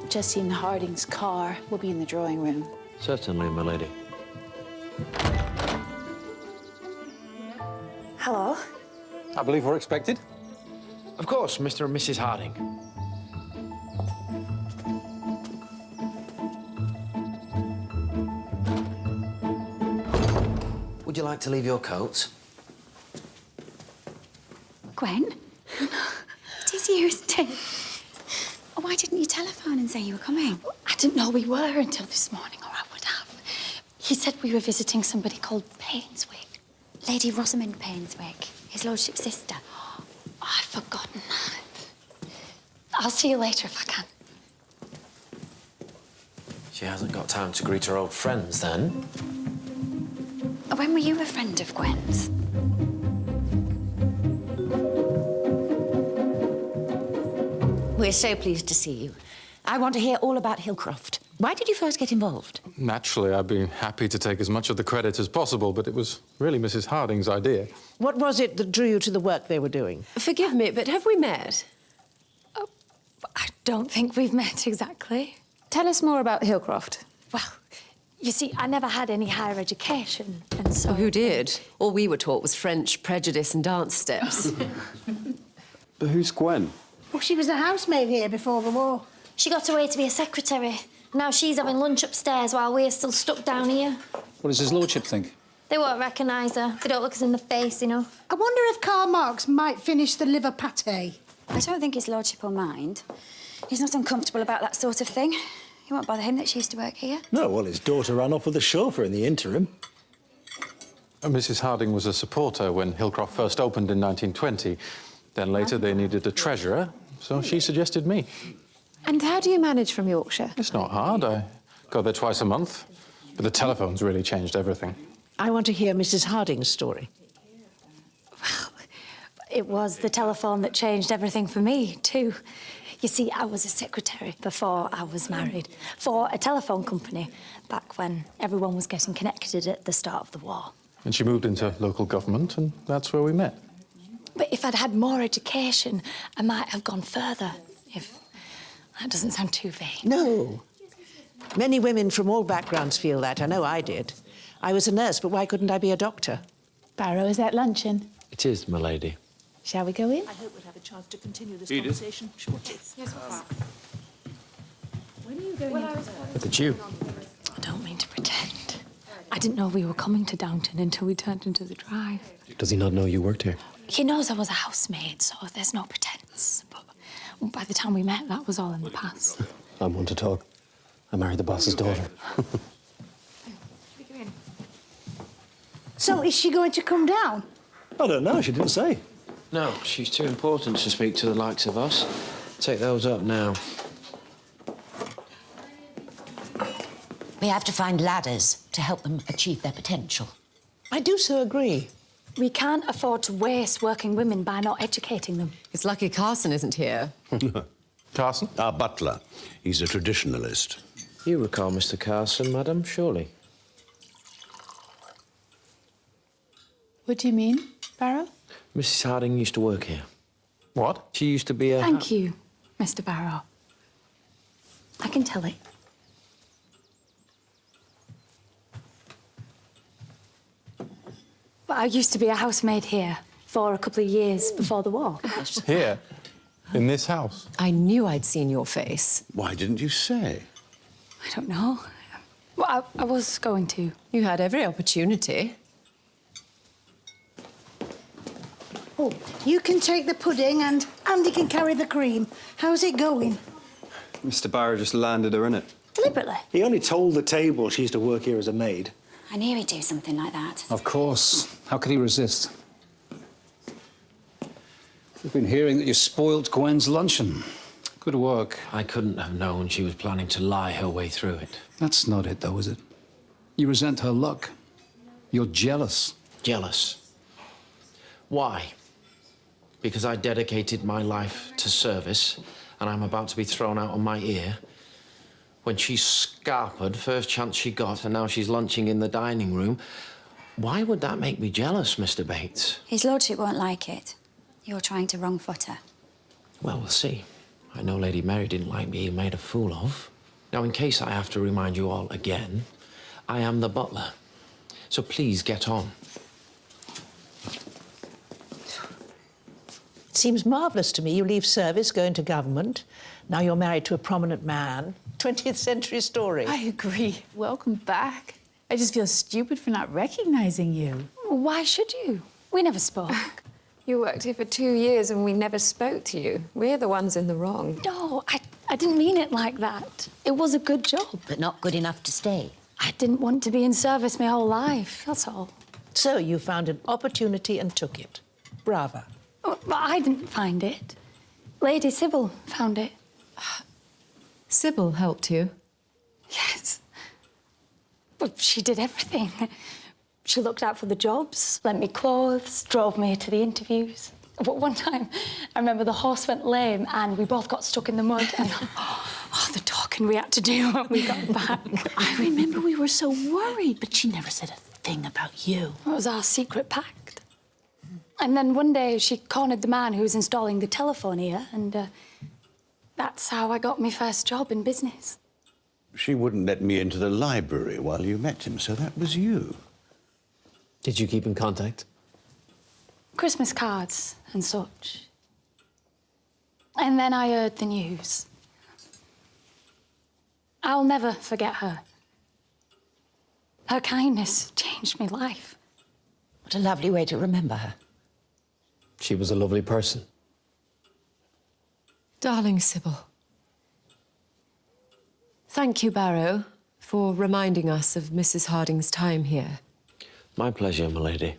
just seen Harding's car. We'll be in the drawing room. Certainly, my lady. Hello? I believe we're expected. Of course, Mr. and Mrs. Harding. Would you like to leave your coats? Gwen? It is you, isn't it? Why didn't you telephone and say you were coming? I didn't know we were until this morning, or I would have. He said we were visiting somebody called Painswick. Lady Rosamond Painswick, his lordship's sister. Oh, I've forgotten that. I'll see you later if I can. She hasn't got time to greet her old friends, then. When were you a friend of Gwen's? We're so pleased to see you. I want to hear all about Hillcroft. Why did you first get involved? Naturally, I'd be happy to take as much of the credit as possible, but it was really Mrs. Harding's idea. What was it that drew you to the work they were doing? Forgive me, but have we met? Oh, I don't think we've met exactly. Tell us more about Hillcroft. Well, you see, I never had any higher education, and so... Oh, who did? All we were taught was French, prejudice and dance steps. But who's Gwen? Well, she was a housemaid here before the war. She got away to be a secretary. Now she's having lunch upstairs while we're still stuck down here. What does his lordship think? They won't recognise her. They don't look us in the face enough. I wonder if Karl Marx might finish the liver pâté. I don't think his lordship will mind. He's not uncomfortable about that sort of thing. It won't bother him that she used to work here. No, well, his daughter ran off with the chauffeur in the interim. Mrs. Harding was a supporter when Hillcroft first opened in 1920. Then later they needed a treasurer, so she suggested me. And how do you manage from Yorkshire? It's not hard. I go there twice a month. But the telephone's really changed everything. I want to hear Mrs. Harding's story. Well, it was the telephone that changed everything for me, too. You see, I was a secretary before I was married for a telephone company back when everyone was getting connected at the start of the war. And she moved into local government, and that's where we met. But if I'd had more education, I might have gone further, if that doesn't sound too vague. No. Many women from all backgrounds feel that. I know I did. I was a nurse, but why couldn't I be a doctor? Barrow is at luncheon. It is, my lady. Shall we go in? I hope we'll have a chance to continue this conversation shortly. Yes, of course. When are you going Look at you. I don't mean to pretend. I didn't know we were coming to Downton until we turned into the drive. Does he not know you worked here? He knows I was a housemaid, so there's no pretense. But by the time we met, that was all in the past. I'm one to talk. I married the boss's daughter. So is she going to come down? I don't know, she didn't say. No, she's too important to speak to the likes of us. Take those up now. We have to find ladders to help them achieve their potential. I do so agree. We can't afford to waste working women by not educating them. It's lucky Carson isn't here. Carson? Our butler. He's a traditionalist. You recall Mr. Carson, madam, surely? What do you mean, Barrow? Mrs. Harding used to work here. What? She used to be a... Thank you, Mr. Barrow. I can tell it. But I used to be a housemaid here for a couple of years before the war. Here? In this house? I knew I'd seen your face. Why didn't you say? I don't know. Well, I was going to. You had every opportunity. Oh, you can take the pudding and Andy can carry the cream. How's it going? Mr. Barrow just landed her in it. Deliberately. He only told the table she used to work here as a maid. I knew he'd do something like that. Of course. How could he resist? We've been hearing that you spoilt Gwen's luncheon. Good work. I couldn't have known she was planning to lie her way through it. That's not it, though, is it? You resent her luck. You're jealous. Jealous. Why? Because I dedicated my life to service and I'm about to be thrown out on my ear when she scarpered first chance she got and now she's lunching in the dining room. Why would that make me jealous, Mr. Bates? His lordship won't like it. You're trying to wrong-foot her. Well, we'll see. I know Lady Mary didn't like me being made a fool of. Now, in case I have to remind you all again, I am the butler. So please get on. It seems marvellous to me. You leave service, go into government. Now you're married to a prominent man. 20th century story. I agree. Welcome back. I just feel stupid for not recognizing you. Why should you? We never spoke. You worked here for 2 years and we never spoke to you. We're the ones in the wrong. No, I didn't mean it like that. It was a good job. But not good enough to stay. I didn't want to be in service my whole life, that's all. So you found an opportunity and took it. Brava. But I didn't find it. Lady Sybil found it. Sybil helped you. Yes. But she did everything. She looked out for the jobs, lent me clothes, drove me to the interviews. But one time, I remember the horse went lame and we both got stuck in the mud and the talking we had to do when we got back. I remember we were so worried, but she never said a thing about you. It was our secret pact. And then one day she cornered the man who was installing the telephone here and that's how I got my first job in business. She wouldn't let me into the library while you met him, so that was you. Did you keep in contact? Christmas cards and such. And then I heard the news. I'll never forget her. Her kindness changed my life. What a lovely way to remember her. She was a lovely person. Darling Sybil. Thank you, Barrow, for reminding us of Mrs. Harding's time here. My pleasure, my lady.